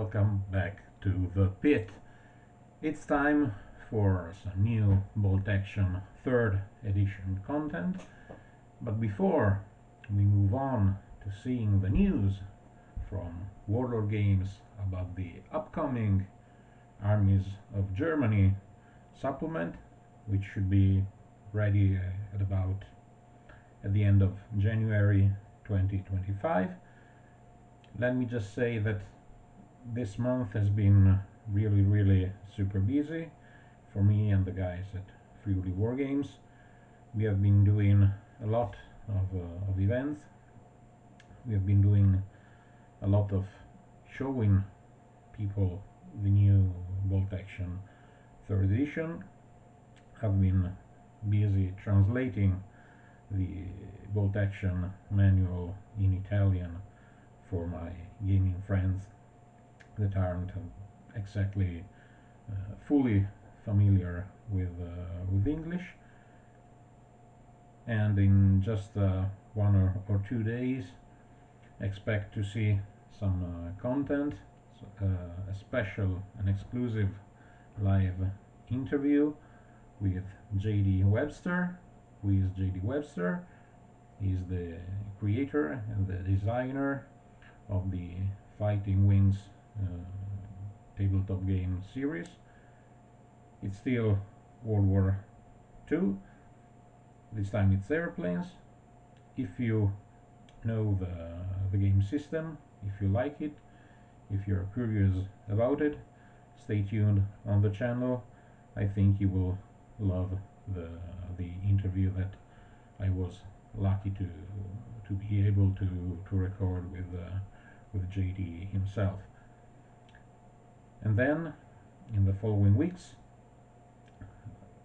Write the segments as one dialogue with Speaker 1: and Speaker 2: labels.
Speaker 1: welcome back to the pit. It's time for some new Bolt Action 3rd edition content, but before we move on to seeing the news from Warlord Games about the upcoming Armies of Germany supplement, which should be ready at the end of January 2025, let me just say that this month has been really super busy for me and the guys at Friuli War Games. We have been doing a lot of events. We have been doing a lot of showing people the new Bolt Action 3rd edition. I've been busy translating the Bolt Action manual in Italian for my gaming friends that aren't exactly fully familiar with English. And in just 1 or 2 days, expect to see some content, a special and exclusive live interview with JD Webster. Who is JD Webster? He's the creator and the designer of the Fighting Wings tabletop game series. It's still World War II. This time it's airplanes. If you know the game system, if you like it, if you're curious about it, stay tuned on the channel. I think you will love the interview that I was lucky to be able to record with JD himself. And then in the following weeks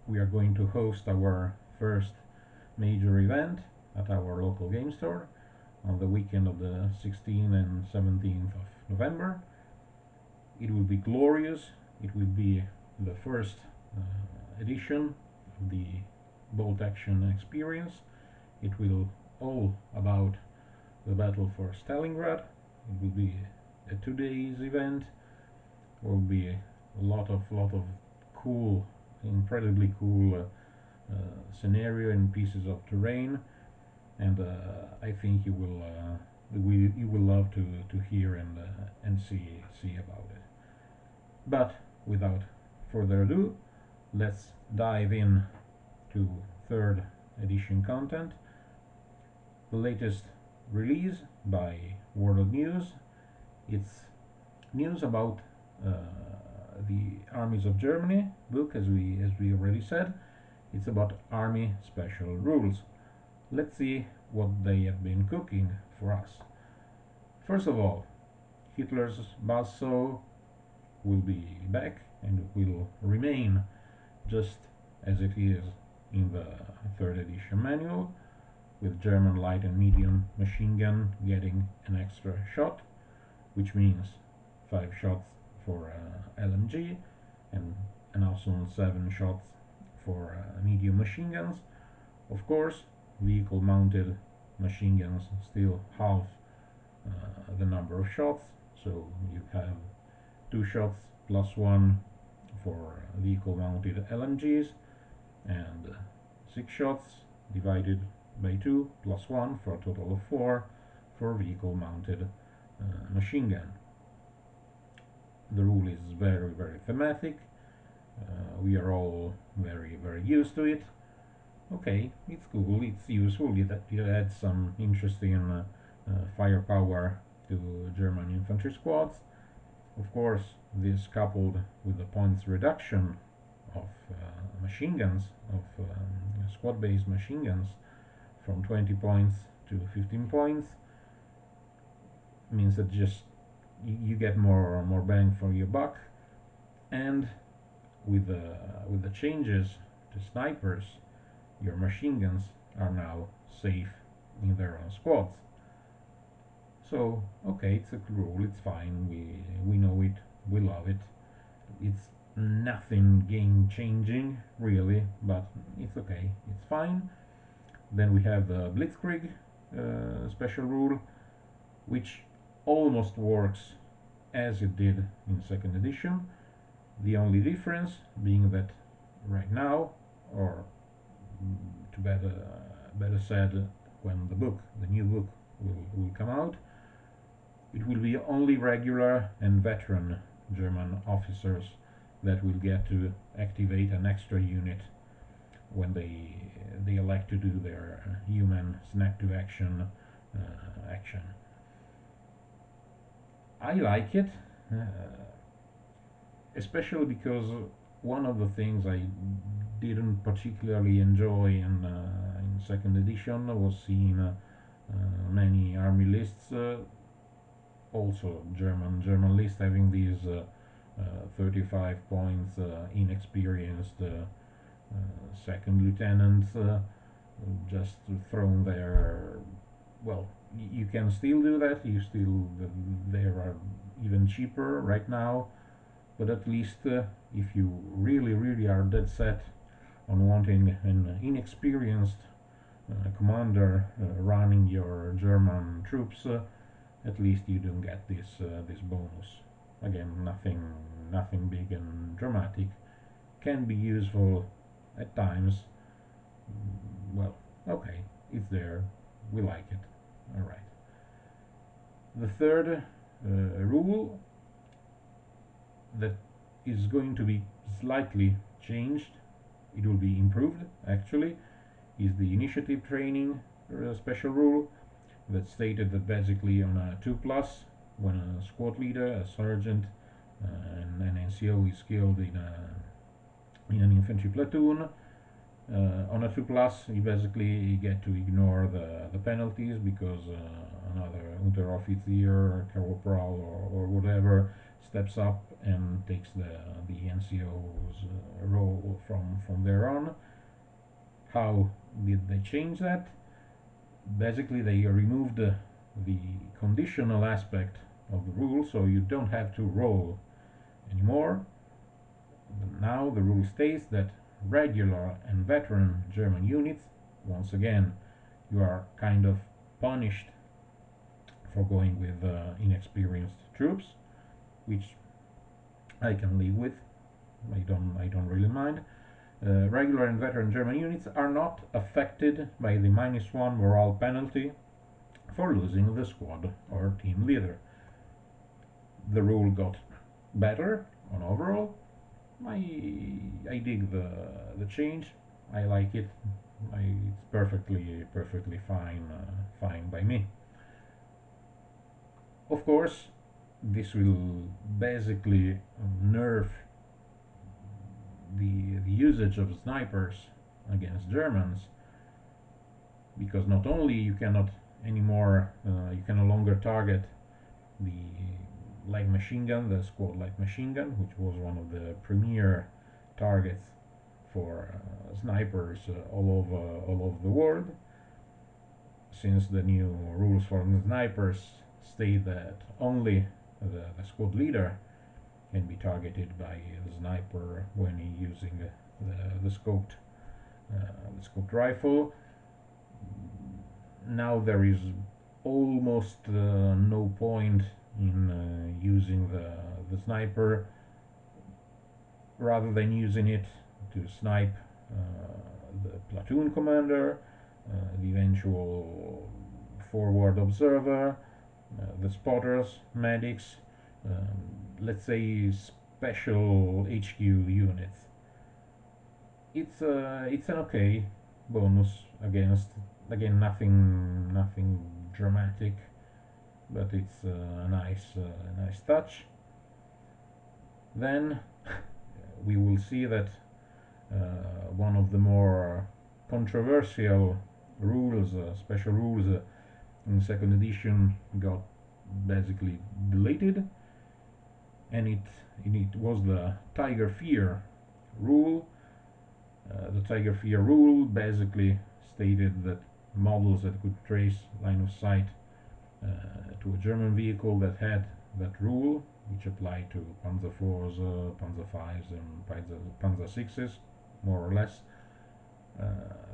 Speaker 1: we are going to host our first major event at our local game store on the weekend of the 16th and 17th of November. It will be glorious. It will be the first edition of the Bolt Action experience. It will all about the battle for Stalingrad. It will be a 2 days event. There will be a lot of cool, incredibly cool scenario and pieces of terrain, and I think you will love to hear and see about it. But without further ado, let's dive in to 3rd edition content. The latest release by World News. It's news about the Armies of Germany book, as we already said. It's about army special rules. Let's see what they have been cooking for us. First of all, Hitler's buzzsaw will be back and will remain just as it is in the 3rd edition manual, with German light and medium machine gun getting an extra shot, which means 5 shots for LMG and also 7 shots for medium machine guns. Of course, vehicle mounted machine guns still halve the number of shots, so you have 2 shots plus 1 for vehicle mounted LMGs and 6 shots divided by 2 plus 1 for a total of 4 for vehicle mounted machine gun. The rule is very thematic. We are all very used to it. Okay, it's cool, it's useful. It adds some interesting firepower to German infantry squads. Of course, this coupled with the points reduction of machine guns, of squad-based machine guns, from 20 points to 15 points, means that just you get more bang for your buck. And with the changes to snipers, your machine guns are now safe in their own squads. So okay, it's a rule, it's fine, we know it, we love it. It's nothing game changing really, but it's okay, it's fine. Then we have the Blitzkrieg special rule, which almost works as it did in second edition. The only difference being that right now, or to better said, when the new book will come out, it will be only regular and veteran German officers that will get to activate an extra unit when they elect to do their human snap to action. I like it, uh, especially because one of the things I didn't particularly enjoy in second edition was seeing many army lists, also German lists having these 35 points inexperienced second lieutenants just thrown there. Well, you can still do that. There are even cheaper right now, but at least if you really are dead set on wanting an inexperienced commander running your German troops, at least you don't get this bonus. Again, nothing big and dramatic. Can be useful at times. Well, okay, it's there. We like it. All right. The third rule that is going to be slightly changed, it will be improved actually, is the initiative training special rule that stated that basically on a 2 plus, when a squad leader, a sergeant, and an NCO is killed in an infantry platoon, on a 2 plus, you basically get to ignore the penalties because another Unteroffizier, Corporal, or whatever steps up and takes the NCO's role from there on. How did they change that? Basically, they removed the conditional aspect of the rule, so you don't have to roll anymore. Now the rule states that regular and veteran German units, once again, you are kind of punished for going with inexperienced troops, which I can live with. I don't really mind. Regular and veteran German units are not affected by the -1 morale penalty for losing the squad or team leader. The rule got better on overall. I dig the change. I like it. It's perfectly fine by me. Of course, this will basically nerf the usage of snipers against Germans, because not only you cannot anymore you can no longer target the light machine gun, the squad light machine gun, which was one of the premier targets for snipers all over the world, since the new rules for snipers state that only the squad leader can be targeted by the sniper when using the scoped rifle. Now there is almost no point in using the sniper, rather than using it to snipe the platoon commander, the eventual forward observer, the spotters, medics, let's say special HQ units. It's an okay bonus against, again, nothing dramatic, but it's a nice touch. Then we will see that one of the more controversial rules, special rules in second edition, got basically deleted, and it was the Tiger Fear rule. The Tiger Fear rule basically stated that models that could trace line of sight to a German vehicle that had that rule, which applied to Panzer IVs, Panzer Vs, and Panzer VIs, more or less.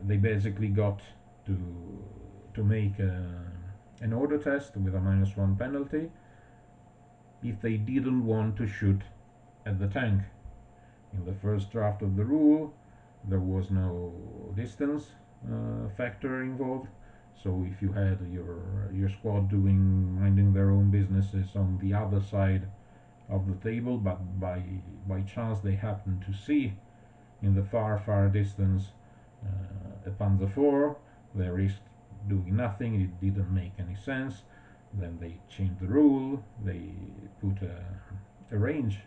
Speaker 1: They basically got to make an order test with a -1 penalty, if they didn't want to shoot at the tank. In the first draft of the rule, there was no distance factor involved. So if you had your squad minding their own businesses on the other side of the table, but by chance they happened to see in the far distance a Panzer IV, they risked doing nothing. It didn't make any sense. Then they changed the rule. They put a range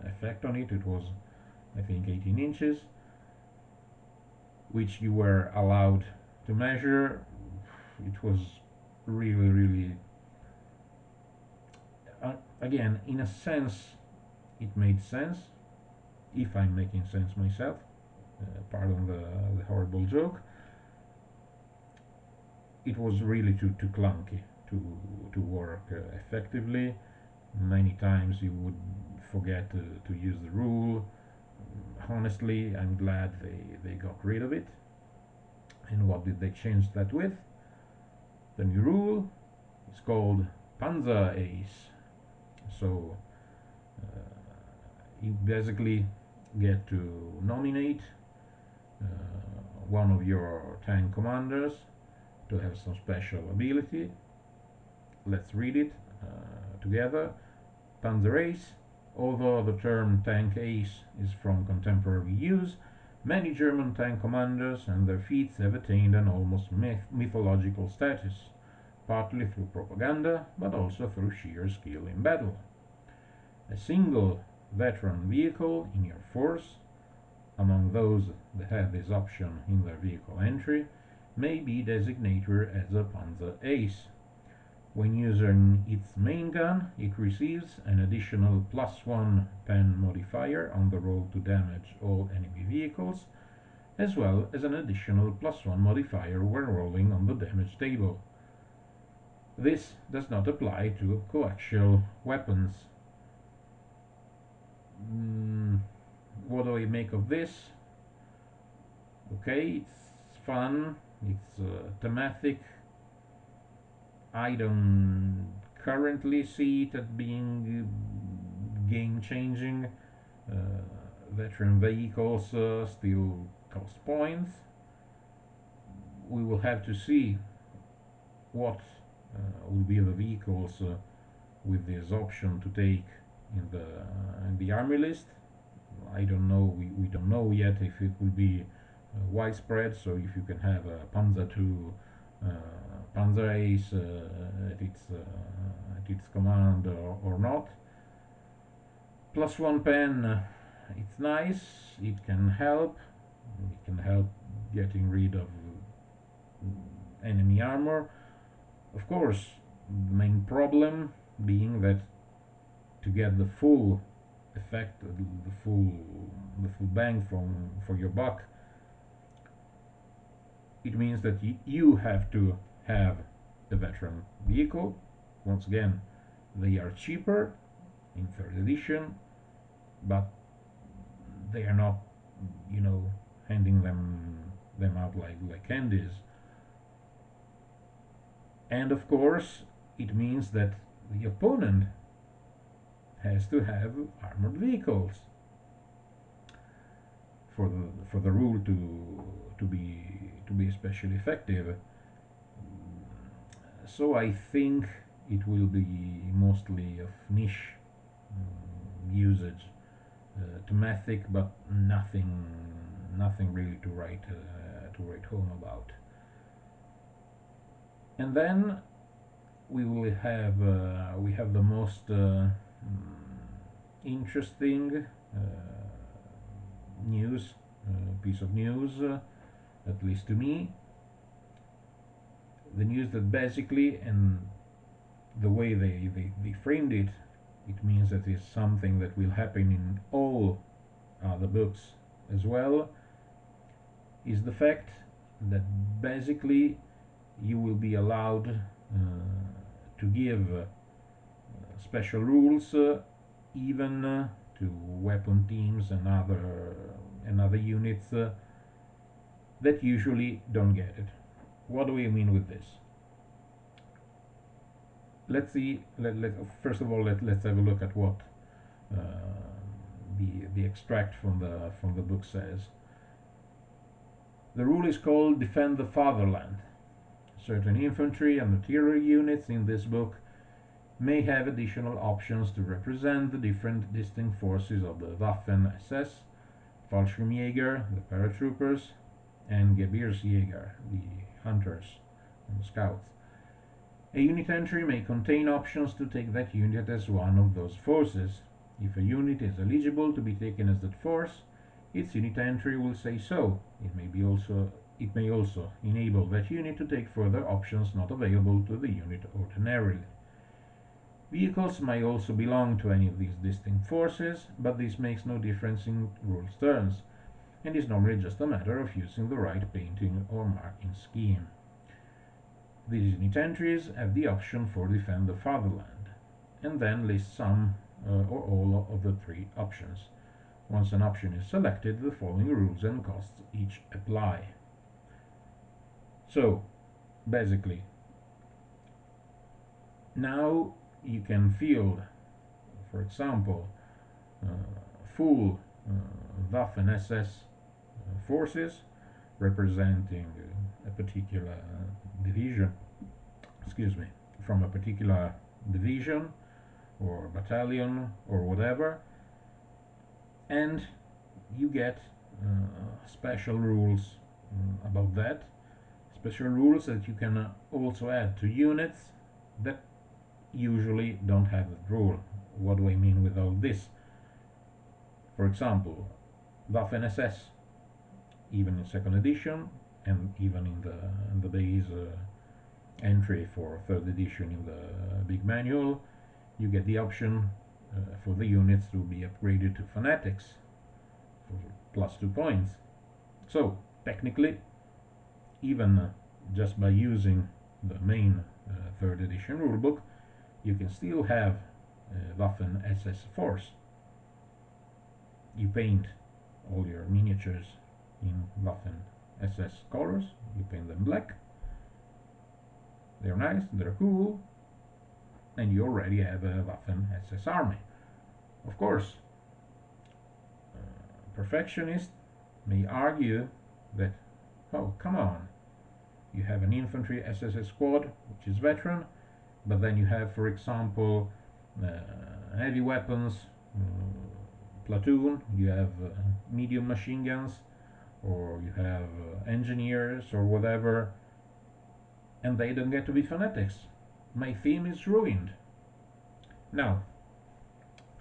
Speaker 1: effect on it. It was, I think, 18 inches, which you were allowed to measure. It was really, again, in a sense, it made sense, if I'm making sense myself. Pardon the horrible joke. It was really too clunky to work effectively. Many times you would forget to use the rule. Honestly, I'm glad they got rid of it. And what did they change that with? The new rule is called Panzer Ace. So you basically get to nominate one of your tank commanders to have some special ability. Let's read it together. Panzer Ace. Although the term tank ace is from contemporary use, many German tank commanders and their feats have attained an almost mythological status, partly through propaganda, but also through sheer skill in battle. A single veteran vehicle in your force, among those that have this option in their vehicle entry, may be designated as a Panzer Ace. When using its main gun, it receives an additional +1 pen modifier on the roll to damage all enemy vehicles, as well as an additional +1 modifier when rolling on the damage table. This does not apply to coaxial weapons. What do I make of this? Okay, it's fun, it's thematic. I don't currently see it as being game changing. Veteran vehicles still cost points. We will have to see what will be the vehicles with this option to take in the army list. I don't know. We don't know yet if it will be widespread. So if you can have a Panzer II, Panzer Ace at its command or not. +1 pen, it's nice. It can help. It can help getting rid of enemy armor. Of course, the main problem being that to get the full effect, the full bang for your buck, it means that you have to have a veteran vehicle. Once again, they are cheaper in third edition, but they are not, handing them out like candies. And of course, it means that the opponent has to have armored vehicles for the rule to be especially effective. So I think it will be mostly of niche usage, thematic, but nothing really to write home about. And then we have the most interesting news piece of news, at least to me. The news that basically, and the way they framed it, it means that it's something that will happen in all other books as well, is the fact that basically you will be allowed to give special rules even to weapon teams and other units that usually don't get it. What do we mean with this? let's see. First of all, let's have a look at what uh, the extract from the book says. The rule is called "Defend the Fatherland." Certain infantry and artillery units in this book may have additional options to represent the different distinct forces of the Waffen-SS, Fallschirmjäger, the paratroopers, and Gebirgsjäger, the hunters and scouts. A unit entry may contain options to take that unit as one of those forces. If a unit is eligible to be taken as that force, its unit entry will say so. It may also enable that unit to take further options not available to the unit ordinarily. Vehicles may also belong to any of these distinct forces, but this makes no difference in rules terms, and is normally just a matter of using the right painting or marking scheme. These unit entries have the option for Defend the Fatherland, and then list some or all of the three options. Once an option is selected, the following rules and costs each apply. So, basically, now you can field, for example, uh, full Waffen-SS forces representing a particular division, excuse me, from a particular division or battalion or whatever, and you get special rules about that. Special rules that you can also add to units that usually don't have that rule. What do I mean with all this? For example, Waffen-SS, even in second edition and even in the base entry for third edition in the big manual, you get the option for the units to be upgraded to fanatics for plus 2 points. So technically, even just by using the main third edition rulebook, you can still have Waffen-SS force. You paint all your miniatures in Waffen-SS colors, you paint them black, they're nice, they're cool, and you already have a Waffen-SS army. Of course, perfectionists may argue that, oh, come on, you have an infantry SS squad, which is veteran, but then you have, for example, heavy weapons platoon, you have medium machine guns, or you have engineers or whatever, and they don't get to be fanatics. My theme is ruined. Now,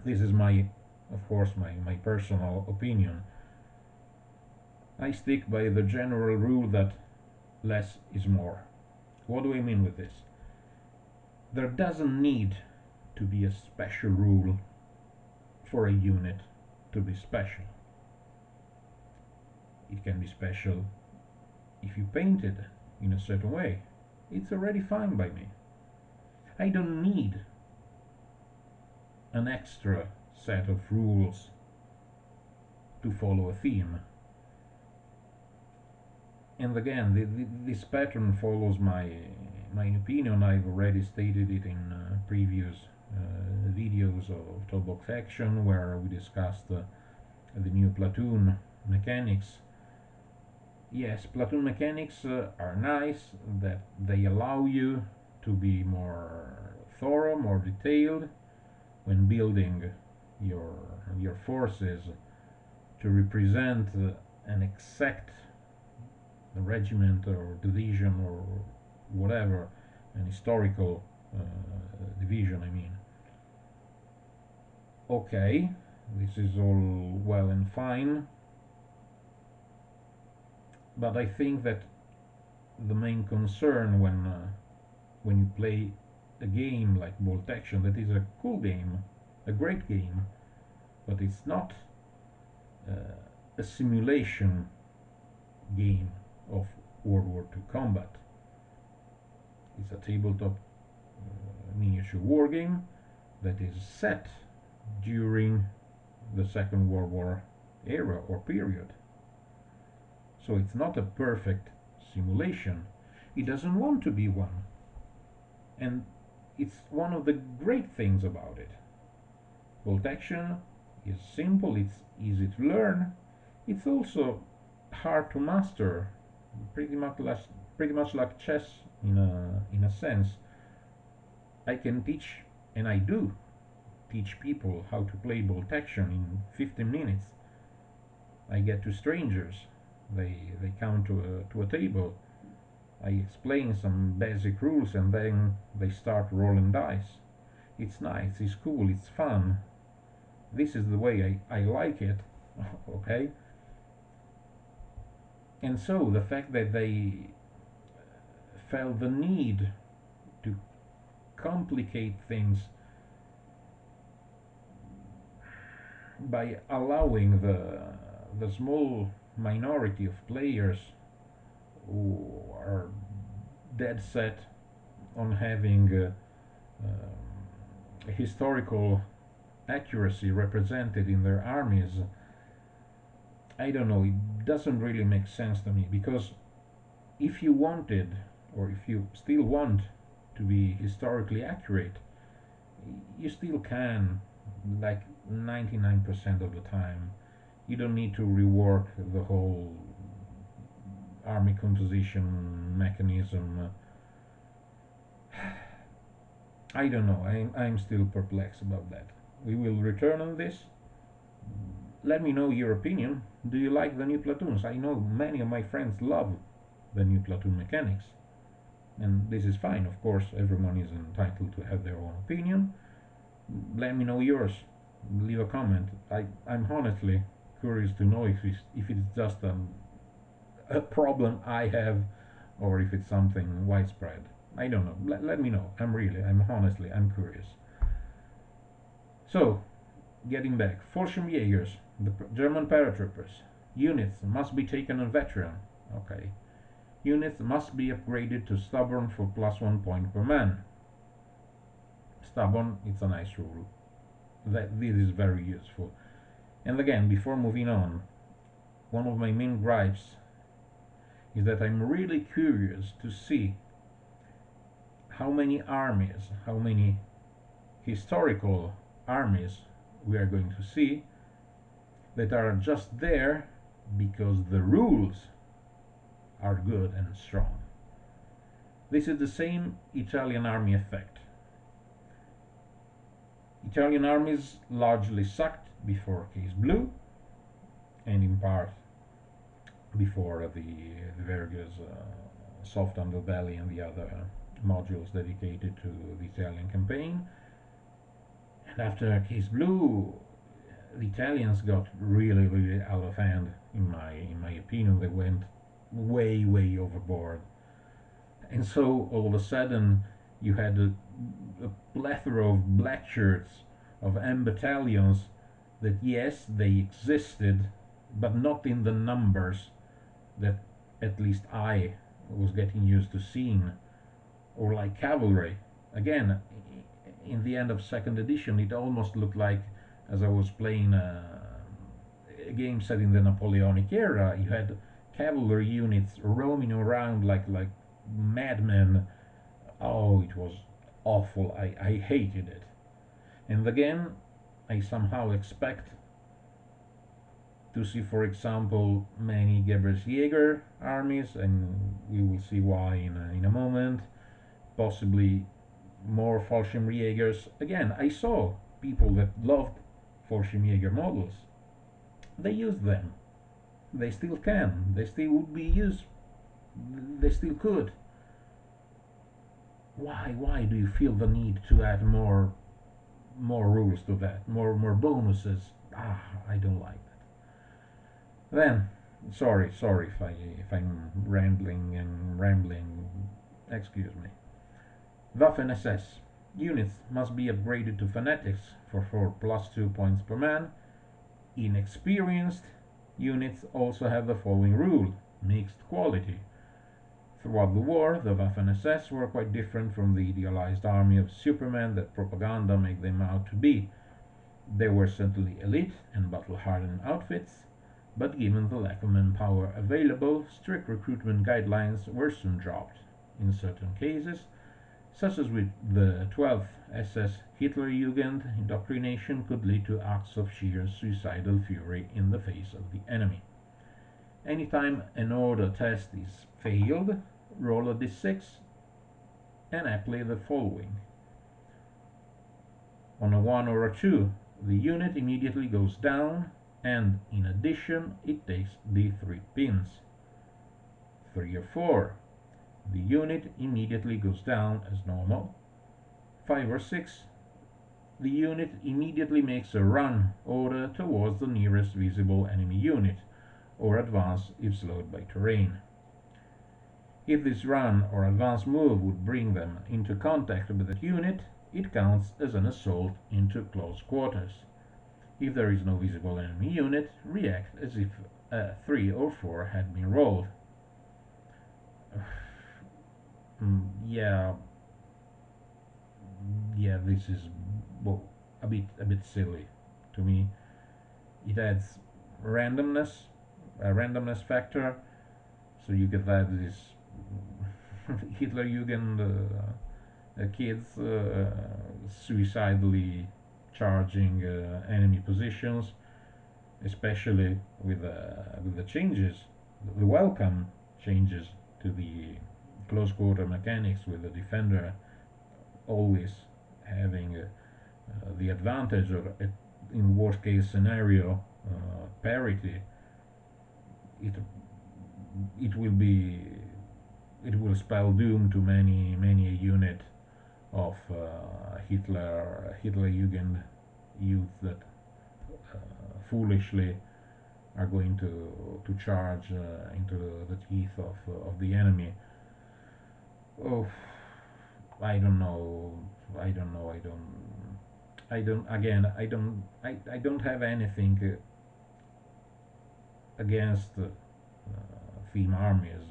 Speaker 1: this is of course, my personal opinion. I stick by the general rule that less is more. What do I mean with this? There doesn't need to be a special rule for a unit to be special. It can be special if you paint it in a certain way. It's already fine by me. I don't need an extra set of rules to follow a theme. And again, this pattern follows my opinion. I've already stated it in previous videos of Toolbox Action, where we discussed the new platoon mechanics. Yes, platoon mechanics are nice, that they allow you to be more thorough, more detailed when building your forces to represent an exact regiment or division or whatever, an historical division, I mean. Okay, this is all well and fine, but I think that the main concern when you play a game like Bolt Action, that is a cool game, a great game, but it's not a simulation game of World War II combat. It's a tabletop miniature war game that is set during the Second World War era or period. So it's not a perfect simulation. It doesn't want to be one. And it's one of the great things about it. Bolt action is simple, it's easy to learn, it's also hard to master, pretty much like, chess in a sense. I can teach, and I do teach people how to play bolt action in 15 minutes. I get to strangers, they come to a table, I explain some basic rules, and then they start rolling dice. It's nice, it's cool, it's fun. This is the way I like it. Okay? And so the fact that they felt the need to complicate things by allowing the small minority of players who are dead set on having historical accuracy represented in their armies, I don't know, it doesn't really make sense to me, because if you wanted, or if you still want to be historically accurate, you still can, like 99% of the time. You don't need to rework the whole army composition mechanism. I don't know, I'm still perplexed about that. We will return on this. Let me know your opinion. Do you like the new platoons? I know many of my friends love the new platoon mechanics. And this is fine, of course, everyone is entitled to have their own opinion. Let me know yours. Leave a comment. I'm honestly curious to know if it's just a problem I have, or if it's something widespread. I don't know. Let me know. I'm curious. So, getting back, Fallschirmjägers, the German paratroopers. Units must be taken on veteran. Okay. Units must be upgraded to stubborn for +1 point per man. Stubborn, it's a nice rule. That this is very useful. And again, before moving on, one of my main gripes is that I'm really curious to see how many armies, how many historical armies we are going to see that are just there because the rules are good and strong. This is the same Italian army effect. Italian armies largely sucked before Case Blue, and in part before the Verga's soft underbelly and the other modules dedicated to the Italian campaign. And after Case Blue, the Italians got really out of hand. In my opinion, they went way overboard, and so all of a sudden you had a plethora of black shirts of M battalions that, yes, they existed, but not in the numbers that at least I was getting used to seeing. Or like cavalry. Again, in the end of second edition, it almost looked like, as I was playing a game set in the Napoleonic era, you had cavalry units roaming around like madmen. Oh, it was awful. I hated it. And again, I somehow expect to see, for example, many Gebersjäger armies, and we will see why in a moment. Possibly more Fallschirmjägers. Again, I saw people that loved Fallschirmjäger models. They used them. They still can. They still would be used. They still could. Why do you feel the need to add more rules to that? More bonuses? I don't like that. Then, sorry if I'm rambling. Excuse me. Waffen SS. Units must be upgraded to fanatics for +2 points per man. Inexperienced units also have the following rule: mixed quality. Throughout the war, the Waffen SS were quite different from the idealized army of Superman that propaganda made them out to be. They were certainly elite and battle-hardened outfits, but given the lack of manpower available, strict recruitment guidelines were soon dropped. In certain cases, such as with the 12th SS Hitlerjugend indoctrination, could lead to acts of sheer suicidal fury in the face of the enemy. Anytime an order test is failed, roll a d6 and apply the following. On a 1 or a 2, the unit immediately goes down, and in addition it takes d3 pins. 3 or 4, the unit immediately goes down as normal. 5 or 6, the unit immediately makes a run order towards the nearest visible enemy unit, or advance if slowed by terrain. If this run or advance move would bring them into contact with that unit, it counts as an assault into close quarters. If there is no visible enemy unit, react as if 3 or 4 had been rolled. Yeah, this is well, a bit silly to me. It adds randomness, a randomness factor, so you get that this Hitlerjugend kids suicidally charging enemy positions, especially with the changes, the welcome changes to the close quarter mechanics, with the defender always having the advantage of, in worst case scenario, parity. It it will be it will spell doom to many a unit of Hitlerjugend youth that foolishly are going to charge into the teeth of the enemy. Oh, I don't know. I don't know. I don't. Again, I don't. I don't have anything against theme armies.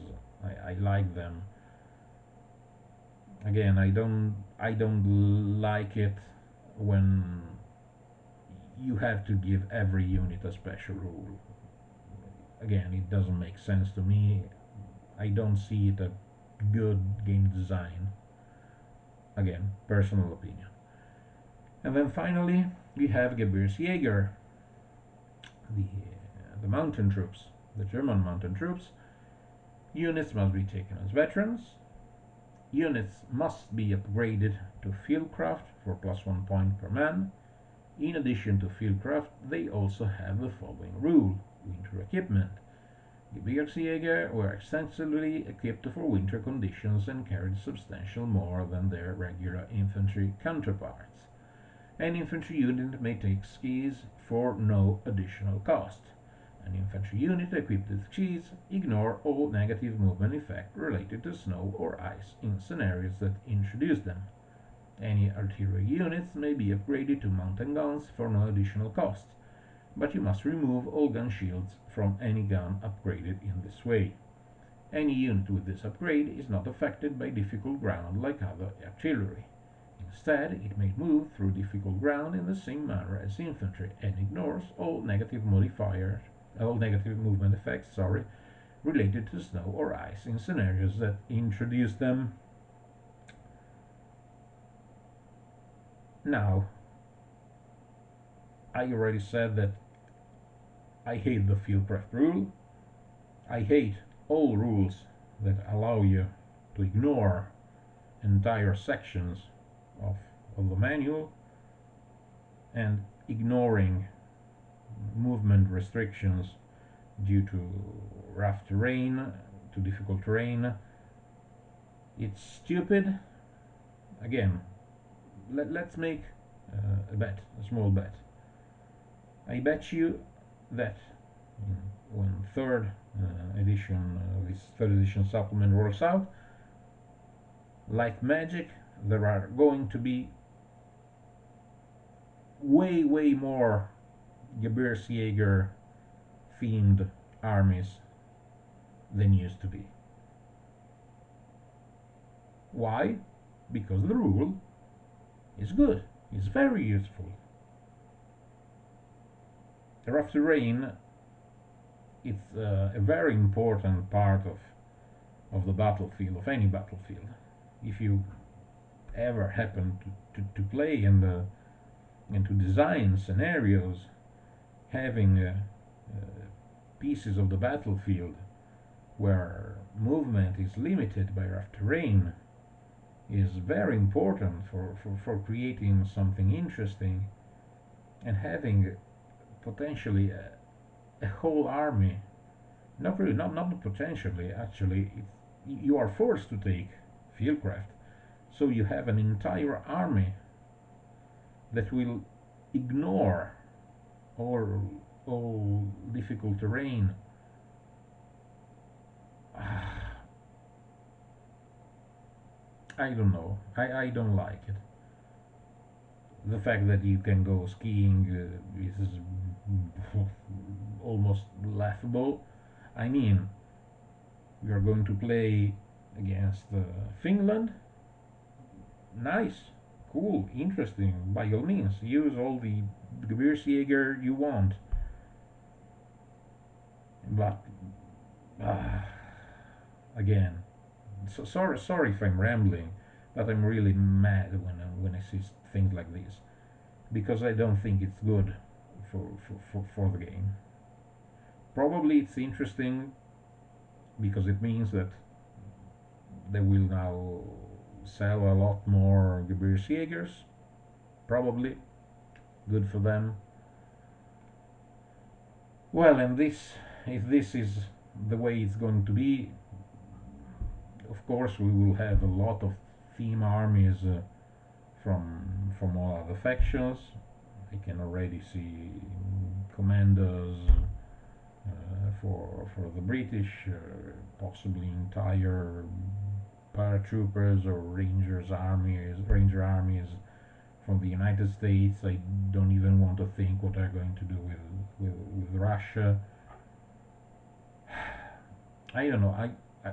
Speaker 1: I like them. Again, I don't like it when you have to give every unit a special rule. Again, it doesn't make sense to me. I don't see it a good game design. Again, personal opinion. And then finally, we have Gebirgsjäger, the mountain troops, the German mountain troops. Units must be taken as veterans. Units must be upgraded to Fieldcraft for +1 point per man. In addition to Fieldcraft, they also have the following rule: winter equipment. Gebirgsjäger were extensively equipped for winter conditions and carried substantially more than their regular infantry counterparts. An infantry unit may take skis for no additional cost. An infantry unit equipped with skis ignore all negative movement effect related to snow or ice in scenarios that introduce them. Any artillery units may be upgraded to mountain guns for no additional cost, but you must remove all gun shields from any gun upgraded in this way. Any unit with this upgrade is not affected by difficult ground like other artillery. Instead, it may move through difficult ground in the same manner as infantry and ignores all negative movement effects, related to snow or ice in scenarios that introduce them. Now, I already said that I hate the Fieldcraft rule. I hate all rules that allow you to ignore entire sections of, of the manual, and ignoring movement restrictions due to rough terrain, to difficult terrain. It's stupid. Again, let's make a bet, a small bet. I bet you that when this third edition supplement rolls out, like magic, there are going to be way more Gebirgsjäger themed armies than used to be. Why? Because the rule is good, it's very useful. Rough terrain, it's a very important part of the battlefield, of any battlefield. If you ever happened to play and to design scenarios having pieces of the battlefield where movement is limited by rough terrain is very important for creating something interesting and having potentially a whole army. Not really, not potentially, actually, you are forced to take fieldcraft. So you have an entire army that will ignore all, all difficult terrain. I don't know. I don't like it. The fact that you can go skiing is almost laughable. I mean, we are going to play against Finland. Nice, cool, interesting. By all means, use all the Gebirgsjäger you want. But uh, again, sorry if I'm rambling, but I'm really mad when I see things like this because I don't think it's good for the game. Probably it's interesting because it means that they will now sell a lot more Gebirgsjägers. Probably good for them. Well, and this, if this is the way it's going to be, of course we will have a lot of theme armies from all other factions. I can already see commandos for the British, possibly entire paratroopers or ranger armies from the United States. I don't even want to think what they're going to do with Russia. I don't know.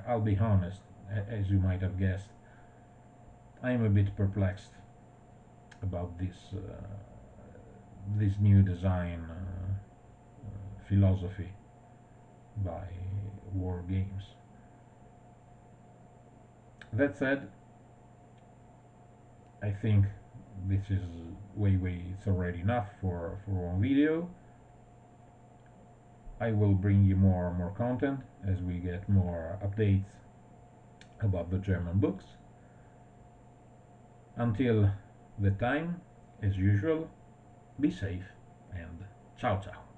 Speaker 1: I'll be honest, as you might have guessed, I'm a bit perplexed about this new design philosophy by War Games. That said, I think this is it's already enough for one video. I will bring you more content as we get more updates about the German books. Until the time, as usual, be safe and ciao ciao.